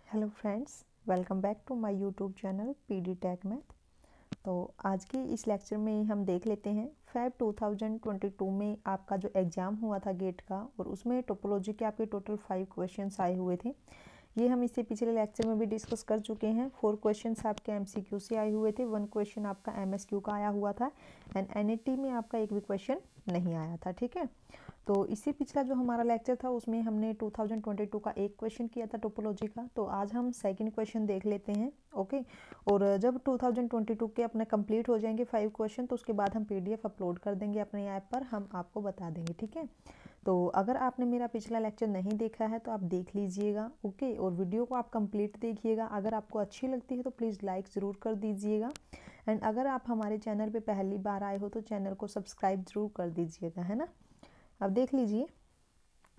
Hello friends, welcome back to my YouTube channel PD tech math. तो आज की इस लेक्चर में हम देख लेते हैं फेब 2022 में आपका जो एग्ज़ाम हुआ था गेट का, और उसमें टोपोलॉजी के आपके टोटल 5 क्वेश्चंस आए हुए थे। ये हम इससे पिछले लेक्चर में भी डिस्कस कर चुके हैं। 4 क्वेश्चंस आपके एमसीक्यू से आए हुए थे, 1 क्वेश्चन आपका एमएसक्यू का आया हुआ था, एंड एनईटी में आपका एक भी क्वेश्चन नहीं आया था। ठीक है, तो इससे पिछला जो हमारा लेक्चर था उसमें हमने 2022 का एक क्वेश्चन किया था टोपोलॉजी का। तो आज हम सेकंड क्वेश्चन देख लेते हैं। ओके, और जब 2022 के अपने कंप्लीट हो जाएंगे 5 क्वेश्चन, तो उसके बाद हम पीडीएफ अपलोड कर देंगे अपने ऐप पर, हम आपको बता देंगे। ठीक है, तो अगर आपने मेरा पिछला लेक्चर नहीं देखा है तो आप देख लीजिएगा। ओके, और वीडियो को आप कंप्लीट देखिएगा। अगर आपको अच्छी लगती है तो प्लीज़ लाइक ज़रूर कर दीजिएगा, एंड अगर आप हमारे चैनल पे पहली बार आए हो तो चैनल को सब्सक्राइब ज़रूर कर दीजिएगा, है ना। अब देख लीजिए,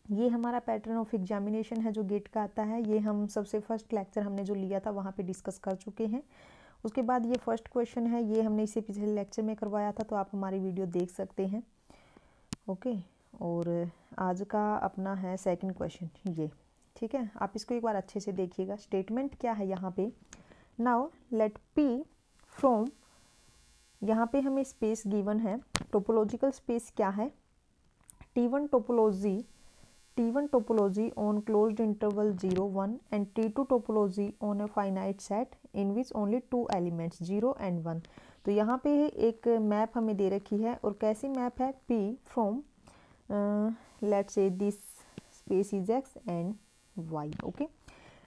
ये हमारा पैटर्न ऑफ एग्जामिनेशन है जो गेट का आता है। ये हम सबसे फर्स्ट लेक्चर हमने जो लिया था वहाँ पे डिस्कस कर चुके हैं। उसके बाद ये फर्स्ट क्वेश्चन है, ये हमने इसे पिछले लेक्चर में करवाया था, तो आप हमारी वीडियो देख सकते हैं। ओके, और आज का अपना है सेकंड क्वेश्चन ये। ठीक है, आप इसको एक बार अच्छे से देखिएगा। स्टेटमेंट क्या है यहाँ पे, नाउ लेट पी फ्रॉम, यहाँ पे हमें स्पेस गिवन है। टोपोलॉजिकल स्पेस क्या है, T1 topology on closed interval 0 1 and T2 topology on a finite set in which only 2 elements 0 and 1। तो यहाँ पे एक मैप हमें दे रखी है, और कैसी मैप है, P from let's say this space is X and Y। okay,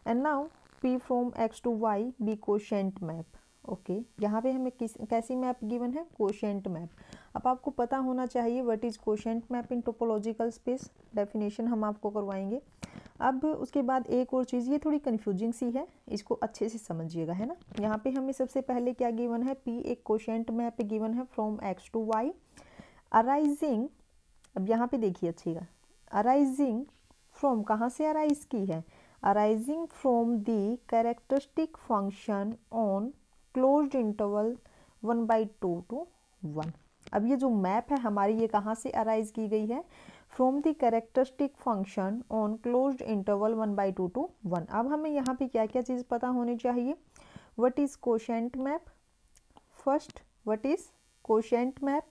and now P from X to Y be quotient map। Okay, यहाँ पे हमें कैसी मैप गिवन है, कोशेंट मैप। अब आपको पता होना चाहिए what is quotient map in topological space, definition हम आपको करवाएंगे। अब उसके बाद एक और चीज़, ये थोड़ी कंफ्यूजिंग सी है, इसको अच्छे से समझिएगा, है ना। यहाँ पे हमें सबसे पहले क्या गिवन है, पी एक कोशेंट मैप गिवन है from X to Y arising. अब यहाँ पे देखिए अच्छेगा, अराइजिंग फ्रॉम, कहाँ से अराइज की है, arising from the characteristic function on closed interval 1/2 to 1। अब ये जो मैप है हमारी, ये कहाँ से अराइज की गई है, from the characteristic function on closed interval 1/2 to 1। अब हमें यहाँ पे क्या क्या चीज़ पता होनी चाहिए, what is quotient map, first what is quotient map,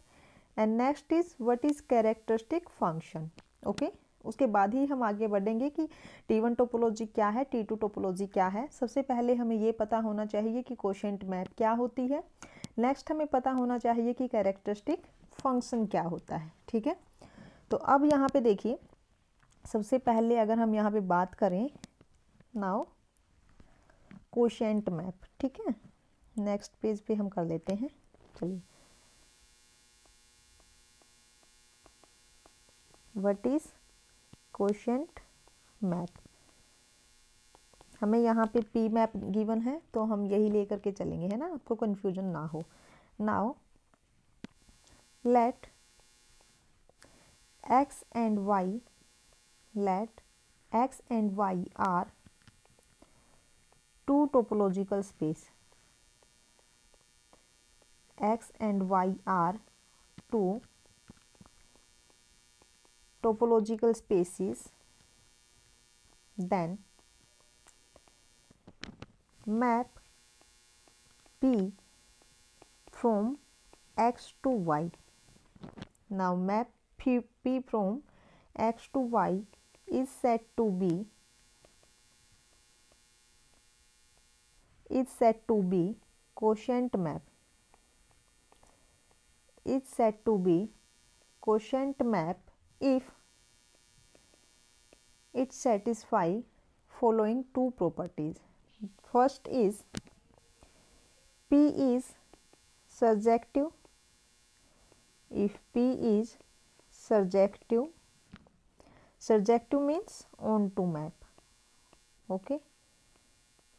and next is what is characteristic function. Okay, उसके बाद ही हम आगे बढ़ेंगे कि T1 टोपोलॉजी क्या है, T2 टोपोलॉजी क्या है। सबसे पहले हमें ये पता होना चाहिए कि कोशेंट मैप क्या होती है। नेक्स्ट हमें पता होना चाहिए कि कैरेक्टरिस्टिक फंक्शन क्या होता है। ठीक है, तो अब यहाँ पे देखिए, सबसे पहले अगर हम यहाँ पे बात करें, नाउ कोशेंट मैप। ठीक है, नेक्स्ट पेज पे हम कर लेते हैं। चलिए, व्हाट इज कोशेंट मैप। हमें यहाँ पे पी मैप गिवन है, तो हम यही लेकर के चलेंगे, है ना, आपको कंफ्यूजन ना हो। Now let X and Y, let X and Y are two topological space, X and Y are two topological spaces, then map P from X to Y। Now map P from X to Y is said to be quotient map, is said to be quotient map if it satisfies following two properties। First is P is surjective, if P is surjective, surjective means onto map, okay,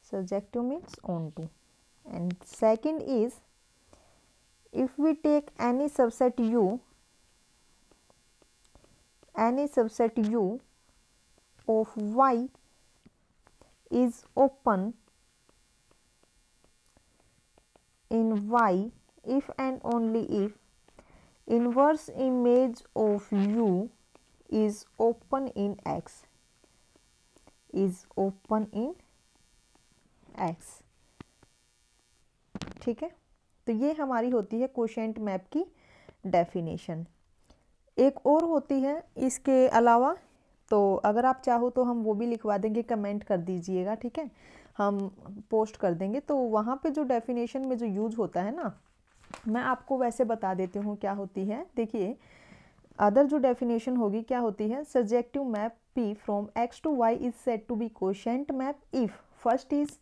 surjective means onto। And second is, if we take any subset U of Y is open in Y if and only if inverse image of U is open in X, is open in x। ठीक है, तो ये हमारी होती है quotient map की definition. एक और होती है इसके अलावा, तो अगर आप चाहो तो हम वो भी लिखवा देंगे, कमेंट कर दीजिएगा, ठीक है, हम पोस्ट कर देंगे। तो वहाँ पे जो डेफिनेशन में जो यूज होता है ना, मैं आपको वैसे बता देती हूँ क्या होती है। देखिए, अदर जो डेफिनेशन होगी क्या होती है, subjective map P from x to y is said to be quotient map if first is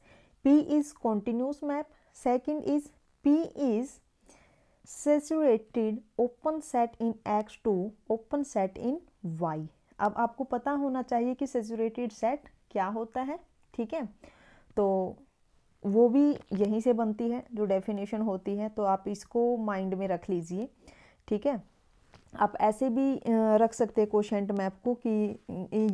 P is continuous map, second is P is saturated open set in x to open set in y। अब आपको पता होना चाहिए कि saturated set क्या होता है, ठीक है, तो वो भी यहीं से बनती है जो डेफिनेशन होती है, तो आप इसको माइंड में रख लीजिए, ठीक है। आप ऐसे भी रख सकते हैं कोशेंट मैप को कि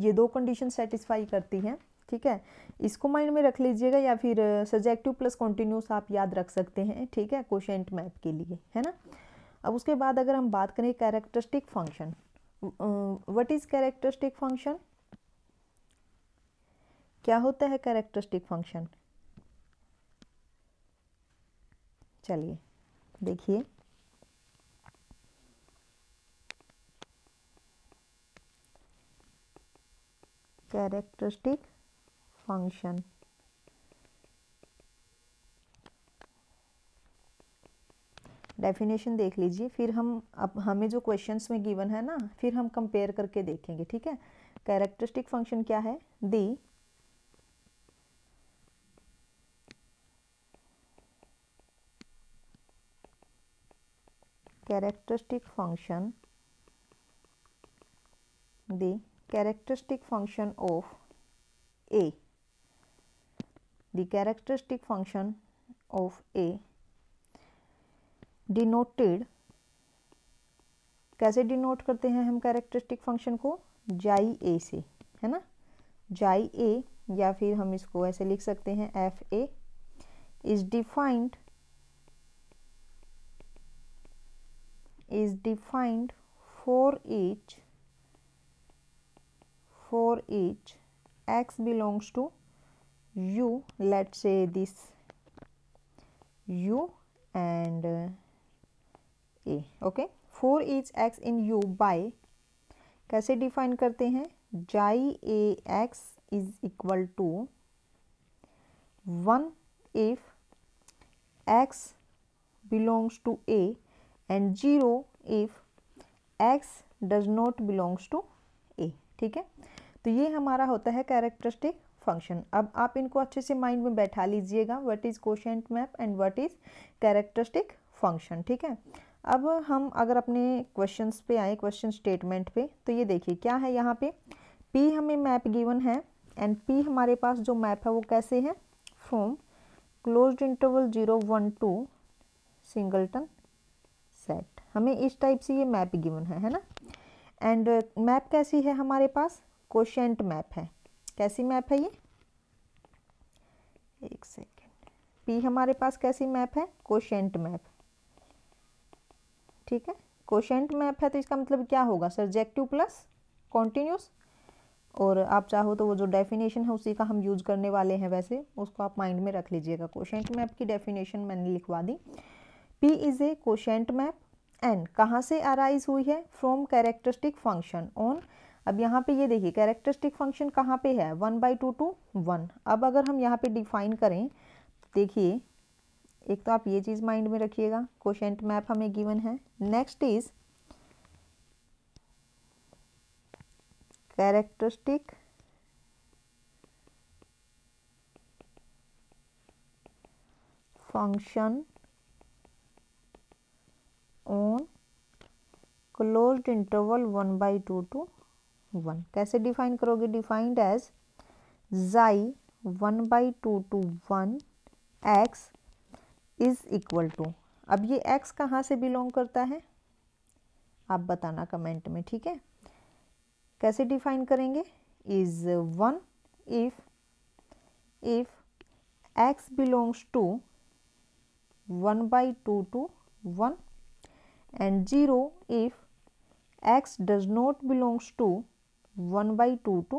ये दो कंडीशन सेटिस्फाई करती हैं, ठीक है, इसको माइंड में रख लीजिएगा, या फिर सब्जेक्टिव प्लस कॉन्टिन्यूस आप याद रख सकते हैं, ठीक है, कोशेंट मैप के लिए, है ना। अब उसके बाद अगर हम बात करें characteristic function, what is characteristic function, क्या होता है कैरेक्टरिस्टिक फंक्शन, चलिए देखिए। कैरेक्टरिस्टिक फंक्शन डेफिनेशन देख लीजिए, फिर हम अब हमें जो क्वेश्चंस में गिवन है ना, फिर हम कंपेयर करके देखेंगे, ठीक है। कैरेक्टरिस्टिक फंक्शन क्या है, दी characteristic function of a, the characteristic function of a denoted, कैसे डिनोट करते हैं हम कैरेक्टरिस्टिक फंक्शन को, जाई ए से, है ना, जाई ए, या फिर हम इसको ऐसे लिख सकते हैं F A is defined for each x belongs to u, let's say this u and a, okay, for each x in u by, कैसे डिफाइन करते हैं, जाई ए x is equal to 1 if x belongs to a and 0 if x does not belongs to a, ठीक है। तो ये हमारा होता है कैरेक्टरिस्टिक फंक्शन। अब आप इनको अच्छे से माइंड में बैठा लीजिएगा, what is quotient map and what is characteristic function, ठीक है। अब हम अगर अपने क्वेश्चंस पे आए, क्वेश्चन स्टेटमेंट पे, तो ये देखिए क्या है यहाँ पे, P हमें मैप गिवन है एंड P हमारे पास जो मैप है वो कैसे है, from closed interval 0 1 2 singleton set, हमें इस टाइप से ये मैप गिवन है ना। एंड मैप कैसी है हमारे पास, कोशेंट मैप है, कैसी मैप है ये, एक सेकेंड, P हमारे पास कैसी मैप है, कोशेंट मैप, ठीक है, कोशेंट मैप है, तो इसका मतलब क्या होगा, सब्जेक्टिव प्लस कॉन्टिन्यूस, और आप चाहो तो वो जो डेफिनेशन है उसी का हम यूज करने वाले हैं, वैसे उसको आप माइंड में रख लीजिएगा। कोशेंट मैप की डेफिनेशन मैंने लिखवा दी, P is a quotient map and कहाँ से अराइज हुई है, फ्रॉम कैरेक्टरिस्टिक फंक्शन ऑन, अब यहाँ पे ये देखिए कैरेक्टरिस्टिक फंक्शन कहाँ पे है, 1/2 to 1। अब अगर हम यहाँ पे डिफाइन करें, देखिए एक तो आप ये चीज़ माइंड में रखिएगा, कोशेंट मैप हमें गिवन है, next is characteristic function on closed interval 1/2 to 1, कैसे डिफाइन करोगे, डिफाइंड एज जाई 1/2 to 1 x is equal to, अब ये x कहाँ से बिलोंग करता है आप बताना कमेंट में, ठीक है। कैसे डिफाइन करेंगे, is 1 if x belongs to 1/2 to 1 and 0 if x does not belongs to 1/2 to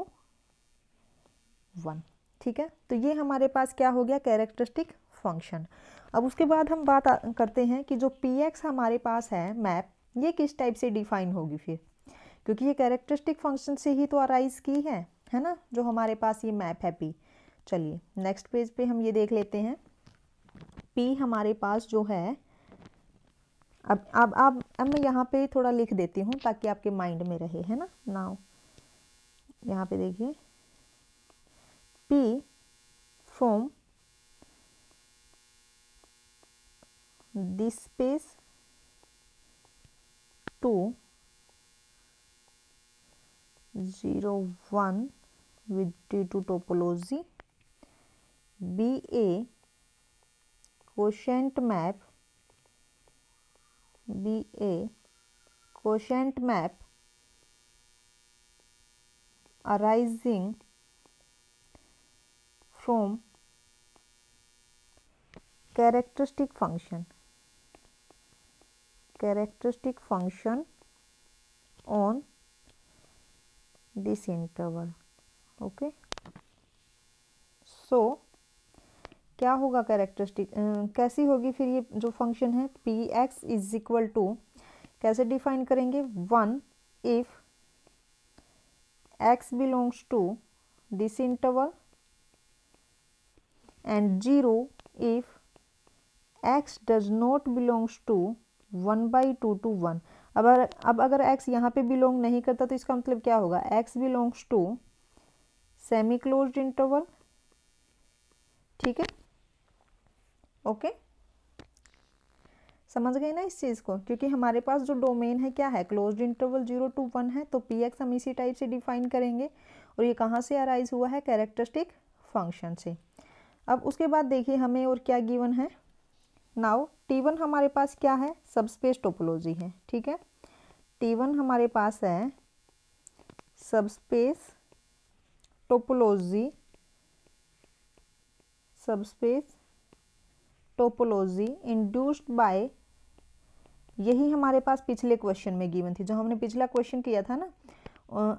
1, ठीक है, तो ये हमारे पास क्या हो गया, कैरेक्टरिस्टिक फंक्शन। अब उसके बाद हम बात करते हैं कि जो पी एक्स हमारे पास है मैप, ये किस टाइप से डिफाइन होगी फिर, क्योंकि ये कैरेक्टरिस्टिक फंक्शन से ही तो अराइज की है ना, जो हमारे पास ये मैप है पी। चलिए नेक्स्ट पेज पे हम ये देख लेते हैं। पी हमारे पास जो है, अब मैं यहाँ पे थोड़ा लिख देती हूँ ताकि आपके माइंड में रहे, है ना। नाउ यहाँ पे देखिए, P from this space to 0 1 with T2 topology be a quotient map, be a quotient map arising from characteristic function on this interval। Okay, so क्या होगा कैरेक्टरिस्टिक, कैसी होगी फिर ये जो फंक्शन है P X is equal to, कैसे define करेंगे, 1 if x belongs to this interval and 0 if x does not belongs to 1/2 to 1। अब अगर x यहाँ पे बिलोंग नहीं करता तो इसका मतलब क्या होगा, x belongs to semi closed interval. ठीक है, ओके, समझ गए ना इस चीज़ को, क्योंकि हमारे पास जो डोमेन है क्या है, क्लोज्ड इंटरवल 0 to 1 है, तो पी एक्स हम इसी टाइप से डिफाइन करेंगे। और ये कहाँ से अराइज हुआ है, कैरेक्टरिस्टिक फंक्शन से। अब उसके बाद देखिए हमें और क्या गिवन है। नाउ T1 हमारे पास क्या है, सबस्पेस टोपोलॉजी है। ठीक है, T1 हमारे पास है सबस्पेस टोपोलॉजी, इंड्यूस्ड बाय, यही हमारे पास पिछले क्वेश्चन में गिवन थी, जो हमने पिछला क्वेश्चन किया था ना,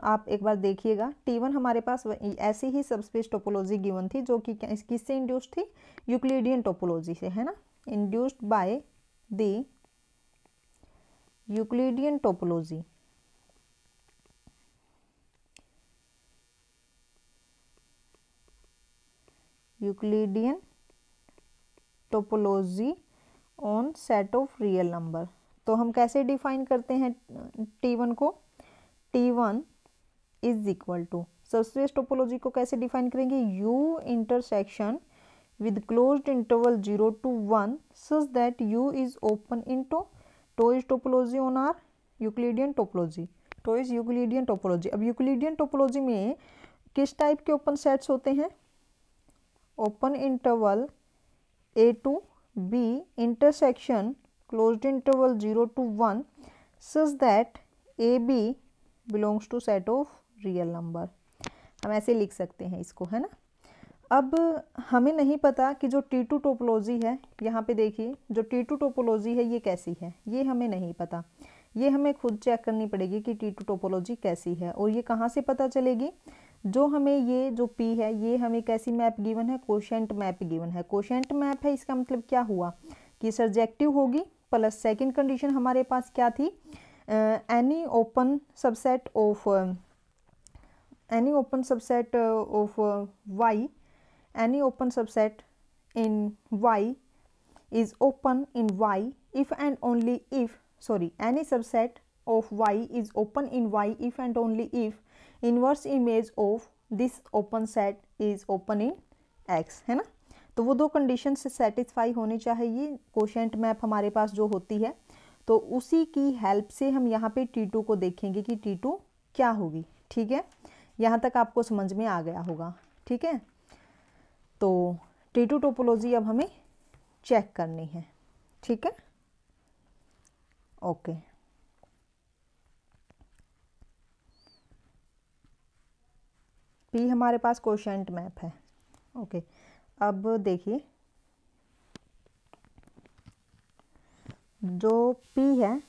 आप एक बार देखिएगा। T1 हमारे पास ऐसी ही सबस्पेस टोपोलॉजी गिवन थी, जो कि किससे इंड्यूस्ड थी, यूक्लिडियन टोपोलॉजी से, है ना, induced by the Euclidean topology. Euclidean topology on set of real number. तो हम कैसे डिफाइन करते हैं T1 को, T1 is equal to, subspace topology को कैसे डिफाइन करेंगे, U intersection with closed interval 0 to 1 such that U is open into Toe's topology on our Euclidean topology। Toe's Euclidean topology। अब यूक्लिडियन टोपोलॉजी में किस type के open sets होते हैं, open interval A to B intersection closed interval 0 to 1 such that AB belongs to set of real number. हम ऐसे लिख सकते हैं इसको, है ना। अब हमें नहीं पता कि जो T2 टोपोलॉजी है, यहाँ पे देखिए जो T2 टोपोलॉजी है ये कैसी है, ये हमें नहीं पता, ये हमें खुद चेक करनी पड़ेगी कि T2 टोपोलॉजी कैसी है। और ये कहाँ से पता चलेगी, जो हमें ये जो P है, ये हमें कैसी मैप गिवन है, कोशेंट मैप गिवन है। कोशेंट मैप है, इसका मतलब क्या हुआ कि सर्जेक्टिव होगी, प्लस सेकेंड कंडीशन हमारे पास क्या थी, any open subset of Y, any open subset in Y is open in Y if and only if, any subset of Y is open in Y if and only if inverse image of this open set is open in X, है ना। तो वो दो condition से satisfy होनी चाहिए quotient map हमारे पास जो होती है, तो उसी की हेल्प से हम यहाँ पे T2 को देखेंगे कि T2 क्या होगी। ठीक है, यहाँ तक आपको समझ में आ गया होगा। ठीक है, तो T2 टोपोलॉजी अब हमें चेक करनी है। ठीक है, ओके, P हमारे पास कोशेंट मैप है। ओके, अब देखिए जो P है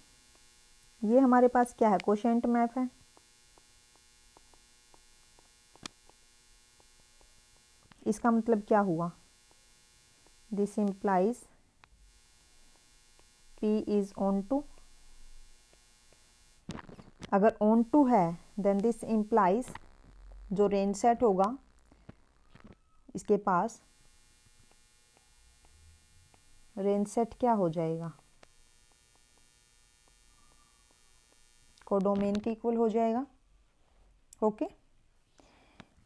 ये हमारे पास क्या है, कोशेंट मैप है। इसका मतलब क्या हुआ, this implies P is onto. अगर ऑन टू है देन दिस इम्प्लाइज जो रेंज सेट होगा इसके पास, रेंज सेट क्या हो जाएगा, कोडोमेन के इक्वल हो जाएगा। ओके,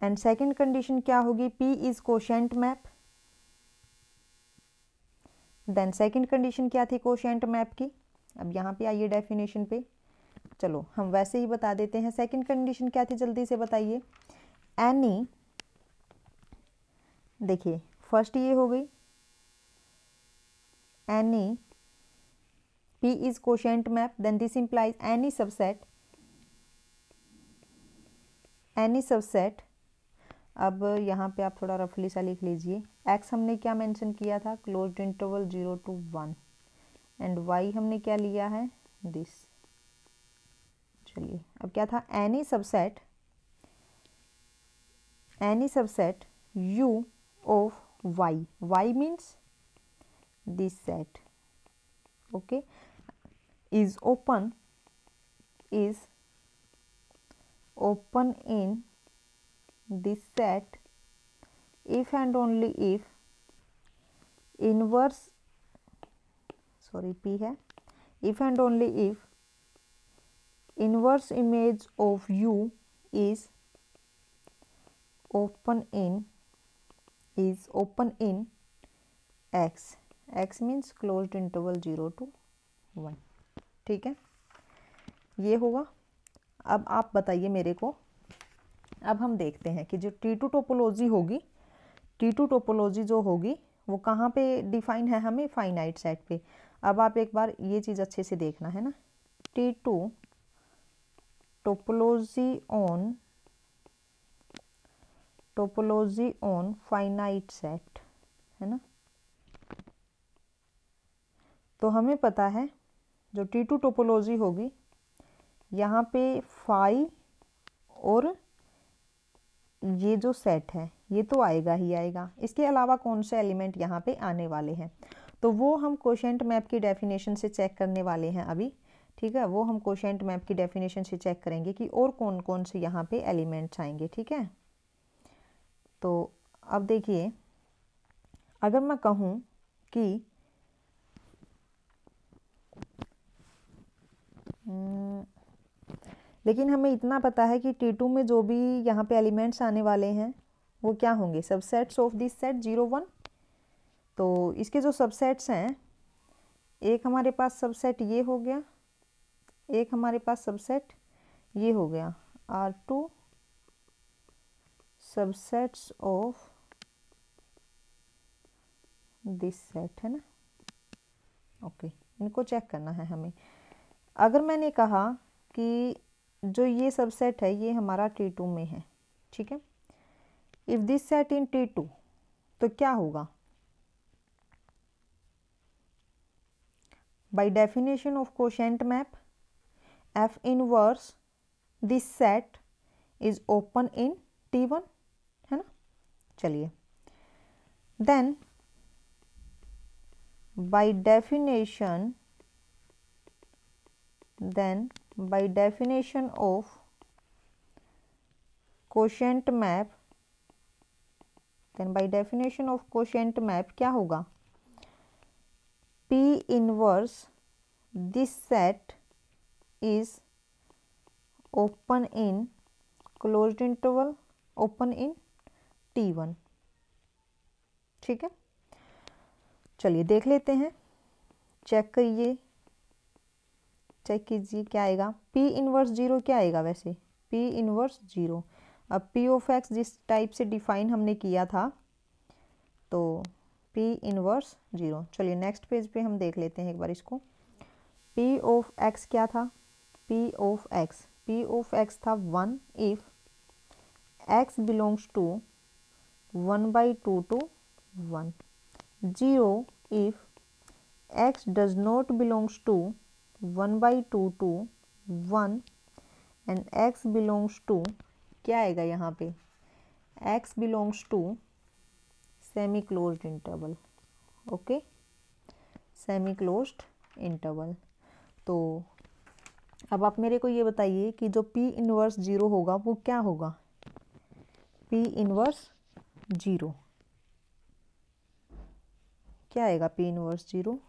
एंड सेकंड कंडीशन क्या होगी, P is quotient map. Then second condition क्या थी कोशेंट मैप की, अब यहाँ पे आइए डेफिनेशन पे, चलो हम वैसे ही बता देते हैं। सेकंड कंडीशन क्या थी जल्दी से बताइए, एनी, देखिए फर्स्ट ये हो गई, any P is quotient map, then this implies any subset, अब यहाँ पे आप थोड़ा रफली सा लिख लीजिए, x हमने क्या मेंशन किया था, closed interval 0 to 1, and y हमने क्या लिया है, दिस। चलिए अब क्या था, any subset u of y means this set, okay, is open in this set if and only if inverse, sorry P है, if and only if inverse image of U is open in X means closed interval 0 to 1, ठीक है, ये होगा। अब आप बताइए मेरे को, अब हम देखते हैं कि जो T2 टोपोलॉजी होगी, T2 टोपोलॉजी जो होगी वो कहाँ पे डिफाइन है, हमें फाइनाइट सेट पे। अब आप एक बार ये चीज़ अच्छे से देखना है ना, T2 topology on finite set है ना, तो हमें पता है जो T2 टोपोलॉजी होगी यहाँ पे फाई और ये जो सेट है ये तो आएगा ही आएगा, इसके अलावा कौन से एलिमेंट यहाँ पे आने वाले हैं, तो वो हम कोशेंट मैप की डेफिनेशन से चेक करने वाले हैं अभी, ठीक है, वो हम कोशेंट मैप की डेफिनेशन से चेक करेंगे कि और कौन कौन से यहाँ पे एलिमेंट्स आएंगे, ठीक है। तो अब देखिए, अगर मैं कहूँ कि लेकिन हमें इतना पता है कि T2 में जो भी यहाँ पे एलिमेंट्स आने वाले हैं वो क्या होंगे, सबसेट्स ऑफ दिस सेट 0 1। तो इसके जो सबसेट्स हैं, एक हमारे पास सबसेट ये हो गया, एक हमारे पास सबसेट ये हो गया, are two subsets of this set है ना, ओके, इनको चेक करना है हमें। अगर मैंने कहा कि जो ये सबसेट है ये हमारा T2 में है, ठीक है, if this set in T2, तो क्या होगा, by definition of quotient map F inverse this set is open in T1 है ना। चलिए then by definition of quotient map, क्या होगा, P inverse this set is open in closed interval open in T1, ठीक है। चलिए देख लेते हैं, चेक करिए, चेक कीजिए क्या आएगा, P इनवर्स 0 क्या आएगा वैसे, P इनवर्स 0। अब P ऑफ x जिस टाइप से डिफाइन हमने किया था तो P इनवर्स 0। चलिए नेक्स्ट पेज पे हम देख लेते हैं एक बार इसको, P ऑफ x क्या था, P ऑफ x था 1 if x belongs to 1/2 to 1, 0 if x does not belongs to 1/2 to 1 and x belongs to, क्या आएगा यहाँ पे, x belongs to semi closed interval. Okay, semi closed interval. तो अब आप मेरे को ये बताइए कि जो P इनवर्स 0 होगा वो क्या होगा? P इनवर्स 0 क्या आएगा? P इनवर्स 0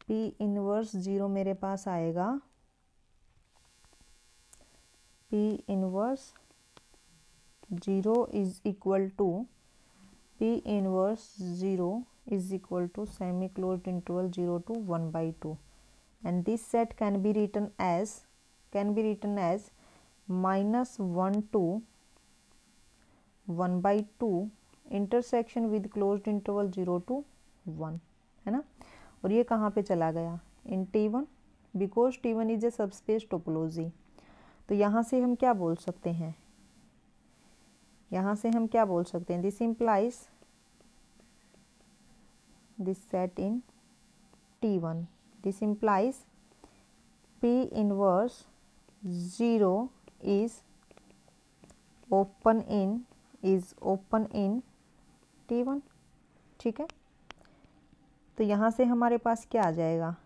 P इनवर्स 0 मेरे पास आएगा, P inverse 0 is equal to P inverse 0 is equal to semi closed interval 0 to 1 by 2, and this set can be written as minus 1 to 1 by 2 intersection with closed interval 0 to 1, है ना। और ये कहाँ पे चला गया? इन T1, because T1 is a subspace topology. तो यहाँ से हम क्या बोल सकते हैं? यहाँ से हम क्या बोल सकते हैं? This implies this set in T1. This implies P inverse 0 is open in T1, ठीक है। तो यहाँ से हमारे पास क्या आ जाएगा?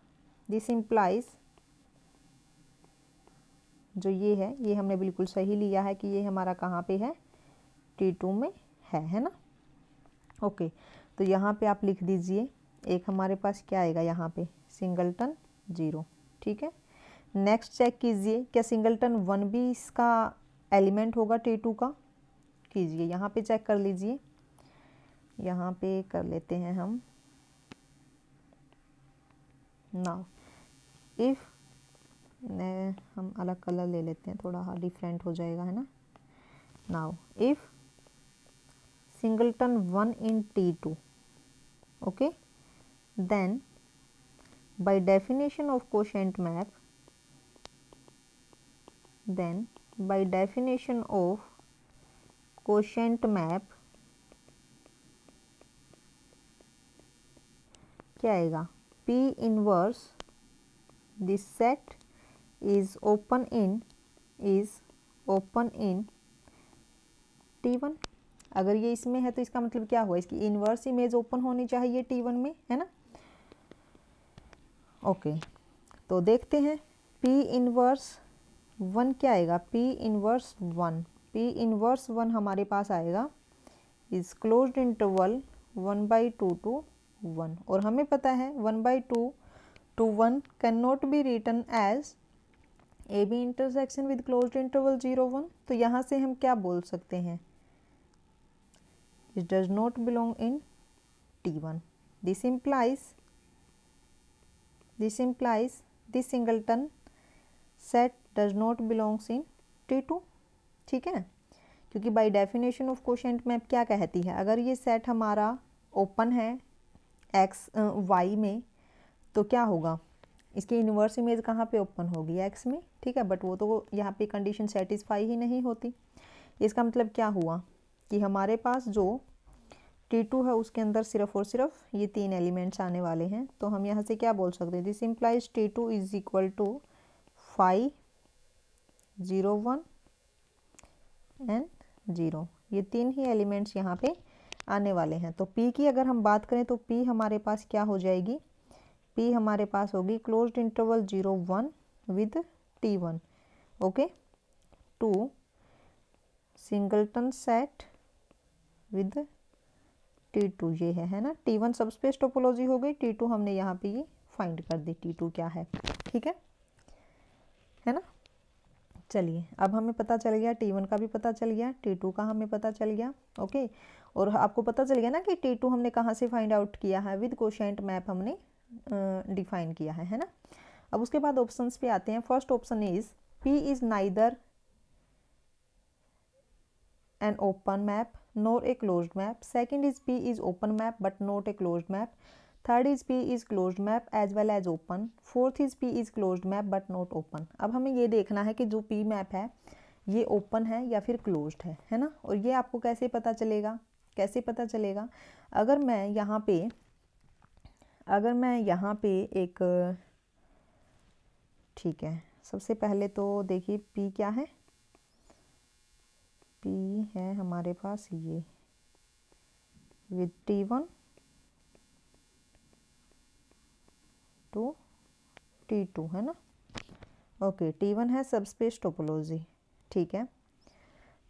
This implies, जो ये है ये हमने बिल्कुल सही लिया है कि ये हमारा कहाँ पे है? T2 में है ना। ओके, तो यहाँ पे आप लिख दीजिए, एक हमारे पास क्या आएगा यहाँ पे? सिंगलटन 0, ठीक है। नेक्स्ट चेक कीजिए, क्या सिंगलटन 1 भी इसका एलिमेंट होगा T2 का? कीजिए, यहाँ पे चेक कर लीजिए, यहाँ पे कर लेते हैं हम। नाउ इफ हम अलग कलर ले लेते हैं, थोड़ा डिफरेंट हो जाएगा, है ना। Now if singleton 1 in T2, okay, then by definition of quotient map, क्या आएगा? P inverse this set is open in T1। अगर ये इसमें है तो इसका मतलब क्या हुआ? इसकी इन्वर्स इमेज ओपन होनी चाहिए T1 में, है ना। ओके, तो देखते हैं P इन्वर्स 1 क्या आएगा? P इन्वर्स 1 हमारे पास आएगा is closed interval 1 by 2 to 1, और हमें पता है 1 by 2 to 1 can not be written as AB intersection with closed interval 0 1। तो यहाँ से हम क्या बोल सकते हैं? It does not belong in T1. This implies this singleton set does not belongs in T2, ठीक है। क्योंकि by definition of quotient map क्या कहती है? अगर ये सेट हमारा ओपन है y में, तो क्या होगा? इसकी इन्वर्स इमेज कहाँ पे ओपन होगी? x में, ठीक है। बट वो तो यहाँ पे कंडीशन सेटिस्फाई ही नहीं होती। इसका मतलब क्या हुआ कि हमारे पास जो T2 है उसके अंदर सिर्फ और सिर्फ ये 3 एलिमेंट्स आने वाले हैं। तो हम यहाँ से क्या बोल सकते हैं? This implies T2 is equal to 5 0 1 and 0, ये 3 ही एलिमेंट्स यहाँ पे आने वाले हैं। तो P की अगर हम बात करें तो P हमारे पास क्या हो जाएगी? P हमारे पास होगी closed interval 0 1 with T1, okay, two singleton set with T2, ये है ना। T1 सबस्पेस टोपोलॉजी हो गई, T2 हमने यहाँ पे ये फाइंड कर दी, T2 क्या है, ठीक है ना। चलिए, अब हमें पता चल गया T1 का भी पता चल गया, T2 का हमें पता चल गया, ओके। और आपको पता चल गया ना कि T2 हमने कहाँ से फाइंड आउट किया है? विद कोशेंट मैप हमने डिफाइन किया है ना। अब उसके बाद ऑप्शंस पे आते हैं। First option is P is neither an open map nor a closed map. Second is P is open map but not a closed map. Third is P is closed map as well as open. Fourth is P is closed map but not open. अब हमें ये देखना है कि जो P map है ये open है या फिर क्लोज्ड है ना। और ये आपको कैसे पता चलेगा? अगर मैं यहाँ पे एक, ठीक है, सबसे पहले तो देखिए P क्या है, P है हमारे पास ये विद T1 टू T2 है ना। ओके, T1 है सबस्पेस टोपोलॉजी, ठीक है।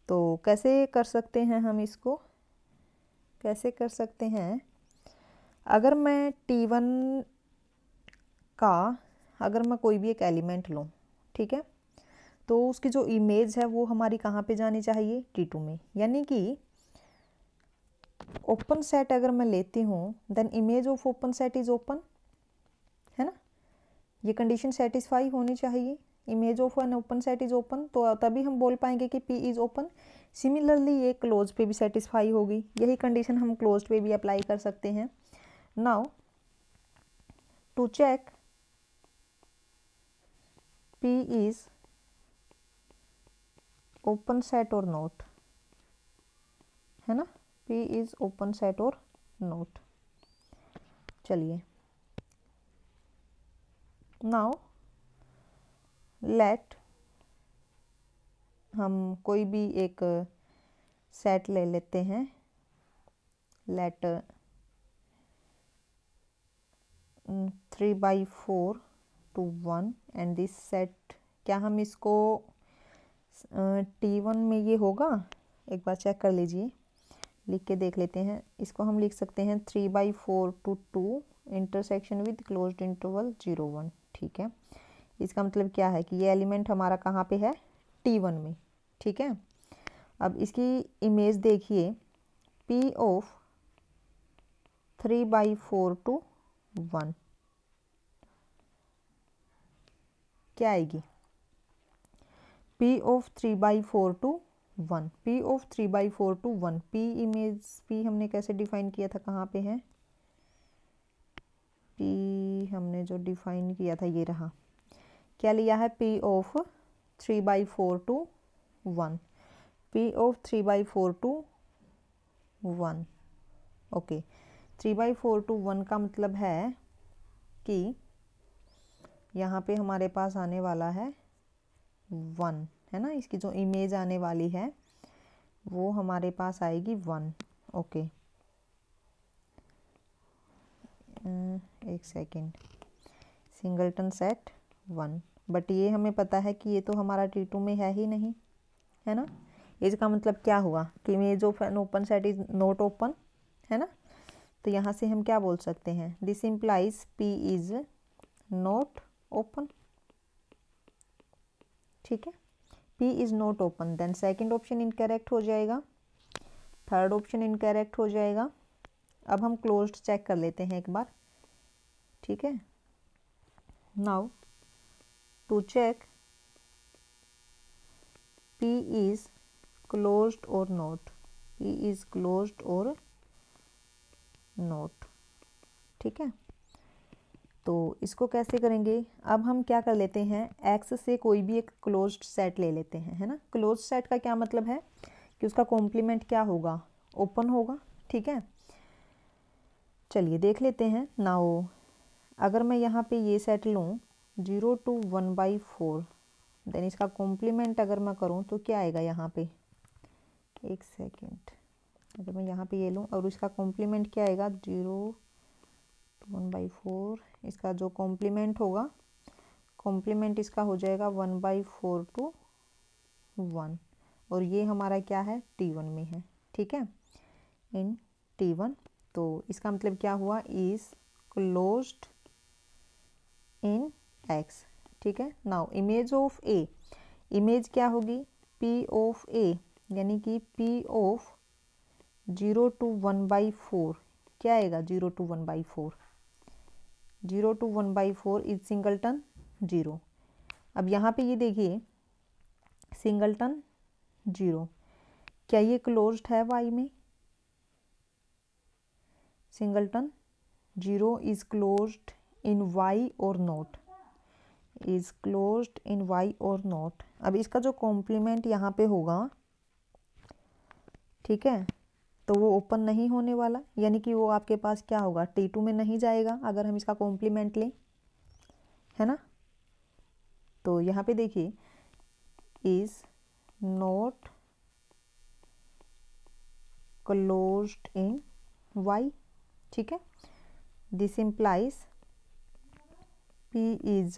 तो कैसे कर सकते हैं हम इसको, कैसे कर सकते हैं, अगर मैं T1 का अगर मैं कोई भी एक एलिमेंट लूँ, ठीक है, तो उसकी जो इमेज है वो हमारी कहाँ पे जानी चाहिए, T2 में। यानी कि ओपन सेट अगर मैं लेती हूँ then image of open set is open, है ना, ये कंडीशन सेटिस्फाई होनी चाहिए, image of an open set is open, तो तभी हम बोल पाएंगे कि P इज ओपन। सिमिलरली ये क्लोज पे भी सेटिस्फाई होगी, यही कंडीशन हम क्लोज पे भी अप्लाई कर सकते हैं। Now to check P is open set और नॉट, है ना, P इज ओपन सेट और नॉट। चलिए नाउ लेट हम कोई भी एक सेट ले लेते हैं, let 3/4 to 1 and this set, क्या हम इसको T1 में ये होगा, एक बार चेक कर लीजिए, लिख के देख लेते हैं। इसको हम लिख सकते हैं 3/4 to 2 intersection with closed interval 0 1, ठीक है। इसका मतलब क्या है कि ये एलिमेंट हमारा कहाँ पे है, T1 में, ठीक है। अब इसकी इमेज देखिए, P ऑफ 3/4 to 1 क्या आएगी, P of 3/4 to 1, P of 3/4 to 1, P image, P हमने कैसे डिफाइन किया था, कहाँ पे है P, हमने जो डिफाइन किया था ये रहा, क्या लिया है, P of 3/4 to 1, P of 3/4 to 1, okay. 3/4 to 1 का मतलब है कि यहाँ पे हमारे पास आने वाला है 1, है ना, इसकी जो इमेज आने वाली है वो हमारे पास आएगी 1, ओके। एक सेकेंड, सिंगलटन सेट 1, बट ये हमें पता है कि ये तो हमारा T2 में है ही नहीं, है ना। इसका मतलब क्या हुआ कि image of an open set is not open, है ना। तो यहाँ से हम क्या बोल सकते हैं, this implies P is not open, ठीक है, P is not open, then second option incorrect हो जाएगा, थर्ड ऑप्शन इनकरेक्ट हो जाएगा। अब हम क्लोज्ड चेक कर लेते हैं एक बार, ठीक है। Now to check P is closed और नॉट, P इज क्लोज्ड और नॉट, ठीक है। तो इसको कैसे करेंगे, अब हम क्या कर लेते हैं, X से कोई भी एक क्लोज्ड सेट ले लेते हैं, है ना। क्लोज्ड सेट का क्या मतलब है कि उसका कॉम्प्लीमेंट क्या होगा, ओपन होगा, ठीक है। चलिए देख लेते हैं। नाउ अगर मैं यहाँ पे ये सेट लूँ 0 to 1/4, देन इसका कॉम्प्लीमेंट अगर मैं करूँ तो क्या आएगा यहाँ पे, एक सेकेंड, अगर मैं यहाँ पे ये लूँ और इसका कॉम्प्लीमेंट क्या आएगा, 0 to 1/4, इसका जो कॉम्प्लीमेंट होगा, कॉम्प्लीमेंट इसका हो जाएगा 1/4 to 1, और ये हमारा क्या है, T1 में है, ठीक है, इन T1। तो इसका मतलब क्या हुआ, इज क्लोज्ड इन X, ठीक है। Now image of A, image क्या होगी, P ऑफ A, यानी कि P ऑफ 0 to 1/4 क्या आएगा, 0 to 1/4, 0 to 1/4 इज सिंगलटन 0। अब यहाँ पे ये देखिए सिंगलटन 0, क्या ये क्लोज्ड है Y में, singleton 0 is closed in Y और not, is closed in Y और नॉट। अब इसका जो कॉम्प्लीमेंट यहाँ पे होगा, ठीक है, तो वो ओपन नहीं होने वाला, यानी कि वो आपके पास क्या होगा, T2 में नहीं जाएगा अगर हम इसका कॉम्प्लीमेंट लें, है ना। तो यहाँ पे देखिए is not closed in Y, ठीक है। This implies P is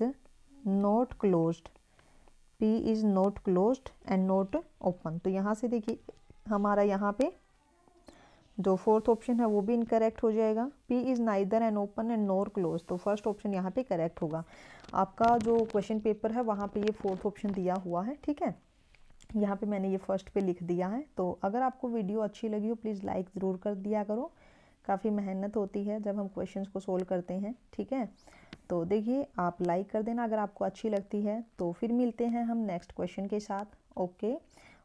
not closed, P is not closed and not open. तो यहाँ से देखिए हमारा यहाँ पे जो फोर्थ ऑप्शन है वो भी इनकरेक्ट हो जाएगा। P is neither an open and nor close, तो फर्स्ट ऑप्शन यहाँ पे करेक्ट होगा। आपका जो क्वेश्चन पेपर है वहाँ पे ये फोर्थ ऑप्शन दिया हुआ है, ठीक है। यहाँ पे मैंने ये फर्स्ट पे लिख दिया है। तो अगर आपको वीडियो अच्छी लगी हो प्लीज़ लाइक ज़रूर कर दिया करो, काफ़ी मेहनत होती है जब हम क्वेश्चंस को सोल्व करते हैं, ठीक है। तो देखिए आप लाइक कर देना अगर आपको अच्छी लगती है। तो फिर मिलते हैं हम नेक्स्ट क्वेश्चन के साथ, ओके।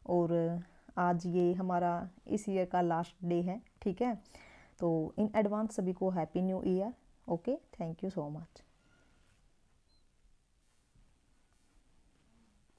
और आज ये हमारा इस ईयर का लास्ट डे है, ठीक है। तो इन एडवांस सभी को happy new year, okay. Thank you so much.